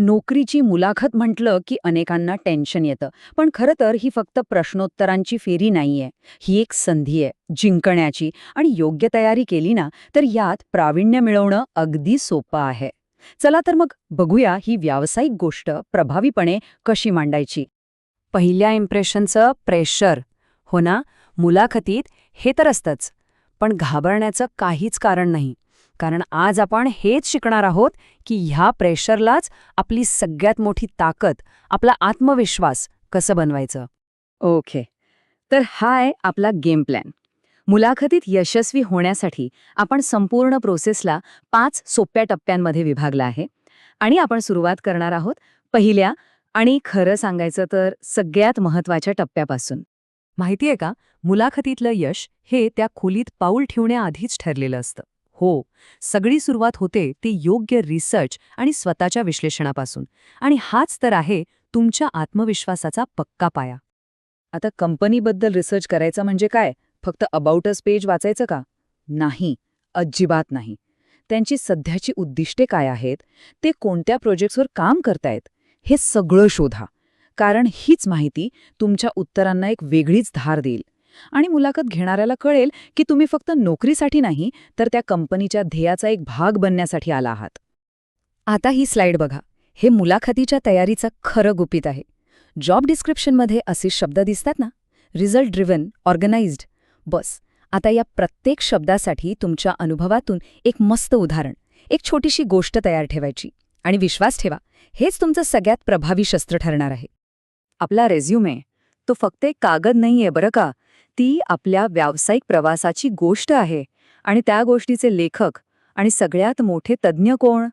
नोकरीची मुलाखत म्हटलं की अनेकांना टेन्शन येतं. पण खरं तर ही फक्त प्रश्नोत्तरांची फेरी नाहीये. ही एक संधी आहे जिंकण्याची आणि योग्य तयारी केली ना तर यात प्रावीण्य मिळवणं अगदी सोपं आहे. चला तर मग बघूया ही व्यावसायिक गोष्ट प्रभावीपणे कशी मांडायची. पहिल्या इम्प्रेशनचं प्रेशर. हो ना, मुलाखतीत हे तर असतंच. पण घाबरण्याचं काहीच कारण नाही. कारण आज आपण हेच शिकणार आहोत की ह्या प्रेशरलाच आपली सगळ्यात मोठी ताकद, आपला आत्मविश्वास कसं बनवायचं. ओके, तर हा आहे आपला गेम प्लॅन. मुलाखतीत यशस्वी होण्यासाठी आपण संपूर्ण प्रोसेसला 5 सोप्या टप्प्यांमध्ये विभागला आहे. आणि आपण सुरुवात करणार आहोत पहिल्या आणि खरं सांगायचं तर सगळ्यात महत्त्वाच्या टप्प्यापासून. माहितीये का, मुलाखतीतलं यश हे त्या खोलीत पाऊल ठेवण्याआधीच ठरलेलं असतं. हो, सगळी सुरुवात होते ते योग्य रिसर्च आणि स्वतःच्या विश्लेषणापासून. आणि हाच तर आहे तुमच्या आत्मविश्वासाचा पक्का पाया. आता कंपनीबद्दल रिसर्च करायचा म्हणजे काय? फक्त अबाउट अस पेज वाचायचं का? नाही, अजिबात नाही. त्यांची सध्याची उद्दिष्टे काय आहेत? ते कोणत्या प्रोजेक्ट्सवर काम करतायत? हे सगळं शोधा. कारण हीच माहिती तुमच्या उत्तरांना एक वेगळीच धार देईल. आणि मुलाखत घेणाऱ्याला कळेल की तुम्ही फक्त नोकरीसाठी नाही, तर त्या कंपनीच्या ध्येयाचा एक भाग बनण्यासाठी आला आहात. आता ही स्लाइड बघा. हे मुलाखतीच्या तयारीचं खरं गुपित आहे. जॉब डिस्क्रिप्शनमध्ये असे शब्द दिसतात ना, रिझल्ट ड्रिव्हन, ऑर्गनाइज्ड. बस, आता या प्रत्येक शब्दासाठी तुमच्या अनुभवातून एक मस्त उदाहरण, एक छोटीशी गोष्ट तयार ठेवायची. आणि विश्वास ठेवा, हेच तुमचं सगळ्यात प्रभावी शस्त्र ठरणार आहे. आपला रेझ्युमे तो फक्त एक कागद नाहीये बरं का, ती आपल्या व्यावसायिक प्रवासाची गोष्ट आहे. आणि त्या गोष्टीचे लेखक आणि सगळ्यात मोठे तज्ज्ञ कोण?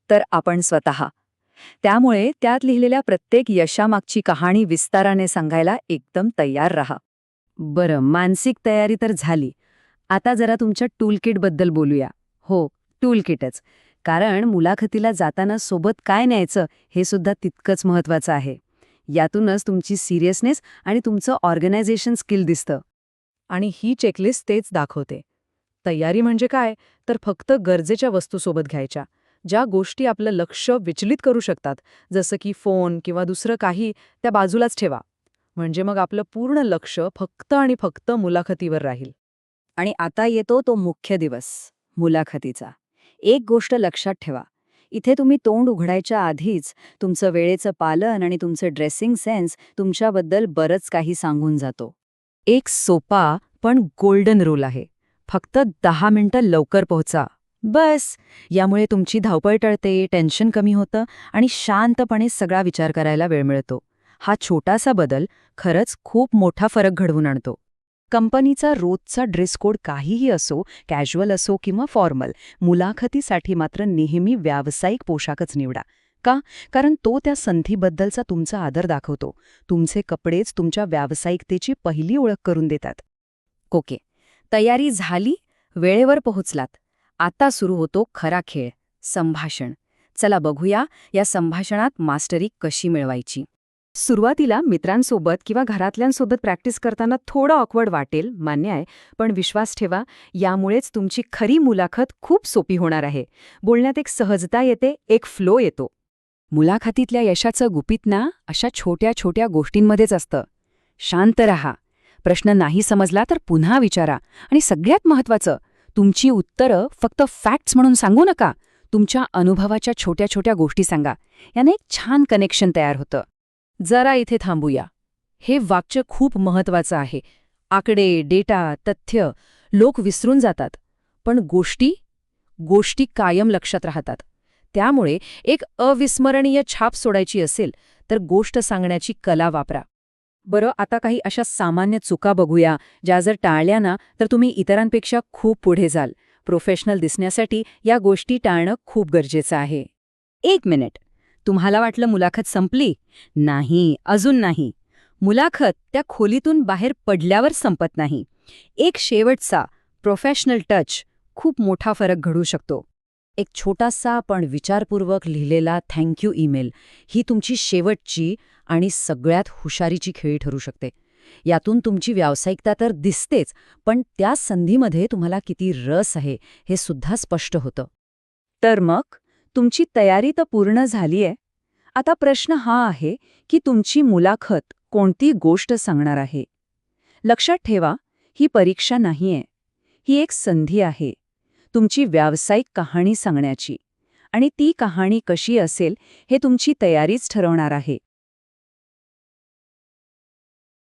तर आपण स्वतः. त्यामुळे त्यात लिहिलेल्या प्रत्येक यशामागची कहाणी विस्ताराने सांगायला एकदम तयार राहा. बरं, मानसिक तयारी तर झाली. आता जरा तुमच्या टूलकिटबद्दल बोलूया. हो, टूलकिटच. कारण मुलाखतीला जाताना सोबत काय न्यायचं हे सुद्धा तितकंच महत्त्वाचं आहे. यातूनच तुमची सिरियसनेस आणि तुमचं ऑर्गनायझेशन स्किल दिसतं. आणि ही चेकलिस्ट तेच दाखवते. तयारी म्हणजे काय, तर फक्त गरजेच्या वस्तू सोबत घ्यायच्या. ज्या गोष्टी आपलं लक्ष विचलित करू शकतात, जसं की फोन किंवा दुसरं काही, त्या बाजूलाच ठेवा. म्हणजे मग आपलं पूर्ण लक्ष फक्त आणि फक्त मुलाखतीवर राहील. आणि आता येतो तो मुख्य दिवस, मुलाखतीचा. एक गोष्ट लक्षात ठेवा. इथे तुम्ही तोंड उघडायच्या आधीच तुमचं वेळेचं पालन आणि तुमचं ड्रेसिंग सेन्स तुमच्याबद्दल बरंच काही सांगून जातो. एक सोपा पण गोल्डन रूल आहे. फक्त 10 मिनिटं लवकर पोहोचा. बस, यामुळे तुमची धावपळ टळते, टेन्शन कमी होतं आणि शांतपणे सगळा विचार करायला वेळ मिळतो. हा छोटासा बदल खरंच खूप मोठा फरक घडवून आणतो. कंपनीचा रोजचा ड्रेस कोड काहीही असो, कॅज्युअल असो किंवा फॉर्मल, मुलाखतीसाठी मात्र नेहमी व्यावसायिक पोशाखच निवडा. का? कारण तो त्या संधीबद्दलचा तुमचा आदर दाखवतो. तुमचे कपडेच तुमच्या व्यावसायिकतेची पहिली ओळख करून देतात. ओके, तयारी झाली, वेळेवर पोहोचलात. आता सुरू होतो खरा खेळ, संभाषण. चला बघूया या संभाषणात मास्टरी कशी मिळवायची. सुरुवातीला मित्रांसोबत किंवा घरातल्यांसोबत प्रॅक्टिस करताना थोडं ऑकवर्ड वाटेल, मान्य आहे. पण विश्वास ठेवा, यामुळेच तुमची खरी मुलाखत खूप सोपी होणार आहे. बोलण्यात एक सहजता येते, एक फ्लो येतो. मुलाखतीतल्या यशाचं गुपित ना अशा छोट्या छोट्या गोष्टींमध्येच असतं. शांत रहा. प्रश्न नाही समजला तर पुन्हा विचारा. आणि सगळ्यात महत्त्वाचं, तुमची उत्तरं फक्त फॅक्ट्स म्हणून सांगू नका. तुमच्या अनुभवाच्या छोट्या छोट्या गोष्टी सांगा. याने एक छान कनेक्शन तयार होतं. जरा इथे थांबूया. हे वाक्य खूप महत्त्वाचं आहे. आकडे, डेटा, तथ्य लोक विसरून जातात. पण गोष्टी कायम लक्षात राहतात. त्यामुळे एक अविस्मरणीय छाप सोडायची असेल तर गोष्ट सांगण्याची कला वापरा. बरं, आता काही अशा सामान्य चुका बघूया, ज्या जर टाळल्या ना तर तुम्ही इतरांपेक्षा खूप पुढे जाल. प्रोफेशनल दिसण्यासाठी या गोष्टी टाळणं खूप गरजेचं आहे. 1 मिनिट. तुम्हाला वाटलं मुलाखत संपली? नाही, अजून नाही. मुलाखत त्या खोलीतून बाहेर पडल्यावर संपत नाही. एक शेवटचा प्रोफेशनल टच खूप मोठा फरक घडू शकतो. एक छोटासा पण विचारपूर्वक लिहिलेला थँक्यू ईमेल ही तुमची शेवटची आणि सगळ्यात हुशारीची खेळी ठरू शकते. यातून तुमची व्यावसायिकता तर दिसतेच, पण त्या संधीमध्ये तुम्हाला किती रस आहे हे सुद्धा स्पष्ट होतं. तर मग तुमची तयारी तर पूर्ण झालीये. आता प्रश्न हा आहे की तुमची मुलाखत कोणती गोष्ट सांगणार आहे. लक्षात ठेवा, ही परीक्षा नाहीये. ही एक संधी आहे तुमची व्यावसायिक कहाणी सांगण्याची. आणि ती कहाणी कशी असेल हे तुमची तयारीच ठरवणार आहे.